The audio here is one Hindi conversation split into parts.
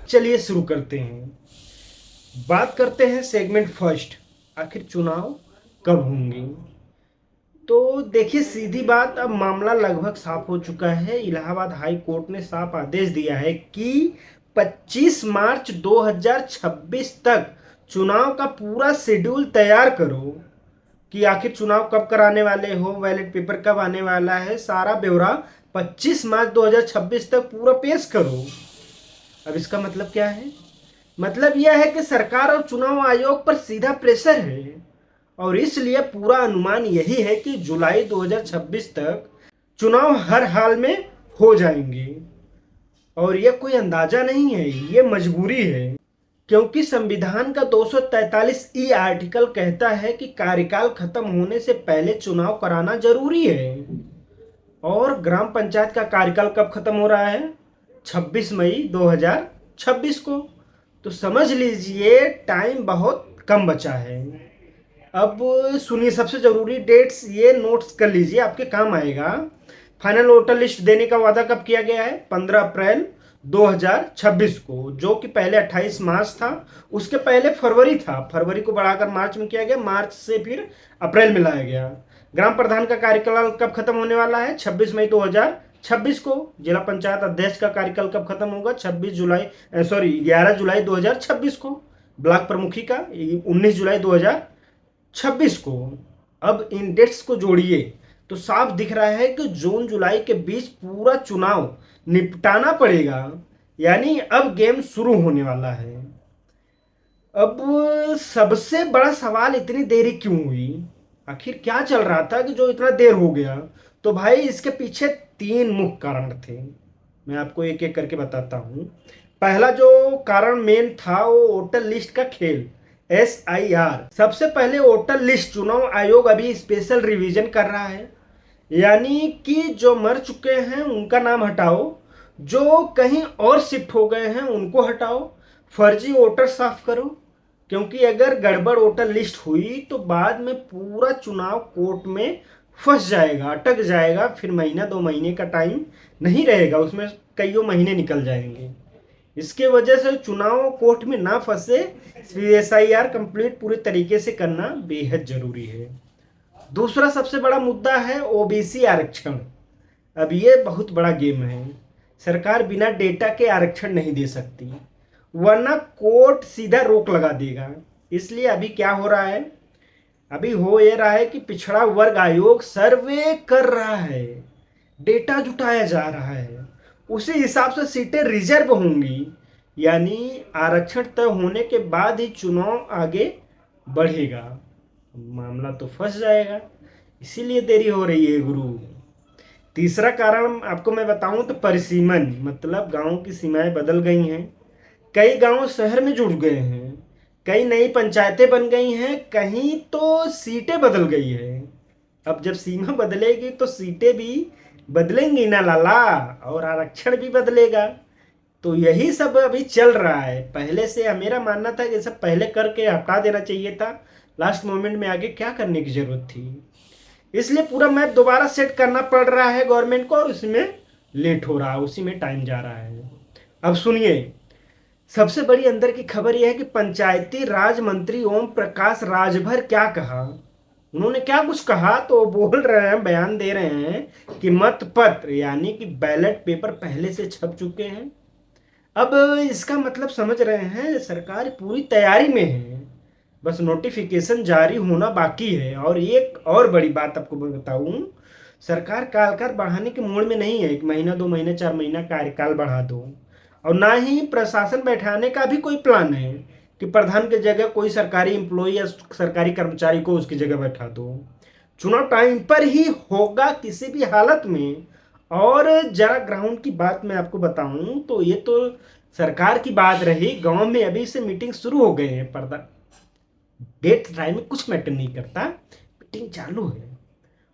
चलिए शुरू करते हैं। बात करते हैं सेगमेंट फर्स्ट, आखिर चुनाव कब होंगे। तो देखिए, सीधी बात, अब मामला लगभग साफ हो चुका है। इलाहाबाद हाई कोर्ट ने साफ आदेश दिया है कि 25 मार्च 2026 तक चुनाव का पूरा शेड्यूल तैयार करो कि आखिर चुनाव कब कराने वाले हो, बैलेट पेपर कब आने वाला है, सारा ब्यौरा 25 मार्च 2026 तक पूरा पेश करो। अब इसका मतलब क्या है? मतलब यह है कि सरकार और चुनाव आयोग पर सीधा प्रेशर है और इसलिए पूरा अनुमान यही है कि जुलाई 2026 तक चुनाव हर हाल में हो जाएंगे। और यह कोई अंदाजा नहीं है, ये मजबूरी है, क्योंकि संविधान का 243 आर्टिकल कहता है कि कार्यकाल खत्म होने से पहले चुनाव कराना जरूरी है। और ग्राम पंचायत का कार्यकाल कब खत्म हो रहा है? 26 मई 2026 को। तो समझ लीजिए टाइम बहुत कम बचा है। अब सुनिए, सबसे जरूरी डेट्स ये नोट्स कर लीजिए, आपके काम आएगा। फाइनल वोटर लिस्ट देने का वादा कब किया गया है? 15 अप्रैल 2026 को, जो कि पहले 28 मार्च था, उसके पहले फरवरी था, फरवरी को बढ़ाकर मार्च में किया गया, मार्च से फिर अप्रैल में लाया गया। ग्राम प्रधान का कार्यकाल कब खत्म होने वाला है? 26 मई 2026 को। जिला पंचायत अध्यक्ष का कार्यकाल कब खत्म होगा? 11 जुलाई 2026 को। ब्लॉक प्रमुखी का 19 जुलाई 2026 को। अब इन डेट्स को जोड़िए तो साफ दिख रहा है कि जून जुलाई के बीच पूरा चुनाव निपटाना पड़ेगा, यानी अब गेम शुरू होने वाला है। अब सबसे बड़ा सवाल, इतनी देरी क्यों हुई? आखिर क्या चल रहा था कि जो इतना देर हो गया? तो भाई इसके पीछे 3 मुख्य कारण थे, मैं आपको एक एक करके बताता हूं। पहला जो कारण मेन था वो वोटर लिस्ट का खेल, SIR। सबसे पहले वोटर लिस्ट चुनाव आयोग अभी स्पेशल रिवीजन कर रहा है, यानी कि जो मर चुके हैं उनका नाम हटाओ, जो कहीं और शिफ्ट हो गए हैं उनको हटाओ, फर्जी वोटर साफ करो। क्योंकि अगर गड़बड़ वोटर लिस्ट हुई तो बाद में पूरा चुनाव कोर्ट में फंस जाएगा, अटक जाएगा, फिर महीना 2 महीने का टाइम नहीं रहेगा, उसमें कईयों महीने निकल जाएंगे। इसके वजह से चुनाव कोर्ट में ना फंसे, SIR कंप्लीट पूरे तरीके से करना बेहद जरूरी है। दूसरा सबसे बड़ा मुद्दा है OBC आरक्षण। अब ये बहुत बड़ा गेम है, सरकार बिना डेटा के आरक्षण नहीं दे सकती, वरना कोर्ट सीधा रोक लगा देगा। इसलिए अभी क्या हो रहा है? अभी हो ये रहा है कि पिछड़ा वर्ग आयोग सर्वे कर रहा है, डेटा जुटाया जा रहा है, उसी हिसाब से सीटें रिजर्व होंगी, यानी आरक्षण तय होने के बाद ही चुनाव आगे बढ़ेगा। मामला तो फंस जाएगा, इसीलिए देरी हो रही है गुरु। तीसरा कारण आपको मैं बताऊं तो परिसीमन, मतलब गांव की सीमाएं बदल गई हैं, कई गांव शहर में जुड़ गए हैं, कई नई पंचायतें बन गई हैं, कहीं तो सीटें बदल गई है। अब जब सीमा बदलेगी तो सीटें भी बदलेंगी ना लाला, और आरक्षण भी बदलेगा। तो यही सब अभी चल रहा है। पहले से मेरा मानना था कि सब पहले करके हटा देना चाहिए था, लास्ट मोमेंट में आगे क्या करने की जरूरत थी। इसलिए पूरा मैप दोबारा सेट करना पड़ रहा है गवर्नमेंट को, और उसमें लेट हो रहा है, उसी में टाइम जा रहा है। अब सुनिए, सबसे बड़ी अंदर की खबर यह है कि पंचायती राज मंत्री ओम प्रकाश राजभर क्या कहा। उन्होंने क्या कुछ कहा, तो बोल रहे हैं, बयान दे रहे हैं कि मत पत्र यानी कि बैलेट पेपर पहले से छप चुके हैं। अब इसका मतलब समझ रहे हैं, सरकार पूरी तैयारी में है, बस नोटिफिकेशन जारी होना बाकी है। और एक और बड़ी बात आपको मैं बताऊं, सरकार कार्यकाल बढ़ाने के मूड में नहीं है, 1 महीना 2 महीना 4 महीना कार्यकाल बढ़ा दो, और ना ही प्रशासन बैठाने का भी कोई प्लान है कि प्रधान की जगह कोई सरकारी एम्प्लॉय या सरकारी कर्मचारी को उसकी जगह बैठा दो। चुनाव टाइम पर ही होगा किसी भी हालत में। और जरा ग्राउंड की बात मैं आपको बताऊं तो ये तो सरकार की बात रही, गांव में अभी से मीटिंग शुरू हो गए हैं। पर्दा डेट टाइम में कुछ मैटर नहीं करता, मीटिंग चालू है,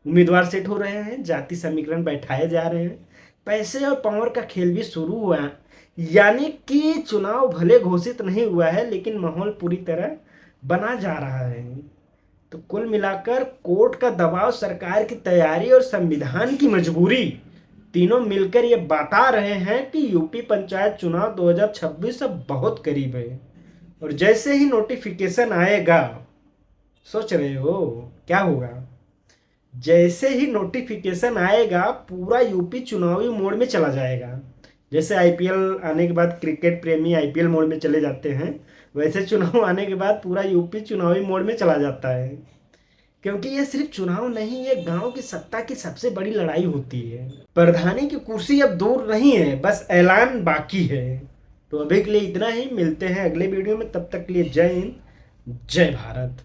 उम्मीदवार सेट हो रहे हैं, जाति समीकरण बैठाए जा रहे हैं, पैसे और पावर का खेल भी शुरू हुआ है। यानी कि चुनाव भले घोषित नहीं हुआ है, लेकिन माहौल पूरी तरह बना जा रहा है। तो कुल मिलाकर कोर्ट का दबाव, सरकार की तैयारी और संविधान की मजबूरी तीनों मिलकर ये बता रहे हैं कि यूपी पंचायत चुनाव 2026 अब बहुत करीब है। और जैसे ही नोटिफिकेशन आएगा, सोच रहे हो क्या होगा? जैसे ही नोटिफिकेशन आएगा पूरा यूपी चुनावी मोड में चला जाएगा। जैसे आईपीएल आने के बाद क्रिकेट प्रेमी आईपीएल मोड में चले जाते हैं, वैसे चुनाव आने के बाद पूरा यूपी चुनावी मोड में चला जाता है। क्योंकि ये सिर्फ चुनाव नहीं, ये गांव की सत्ता की सबसे बड़ी लड़ाई होती है। प्रधानी की कुर्सी अब दूर नहीं है, बस ऐलान बाकी है। तो अभी के लिए इतना ही, मिलते हैं अगले वीडियो में, तब तक के लिए जय हिंद, जय भारत।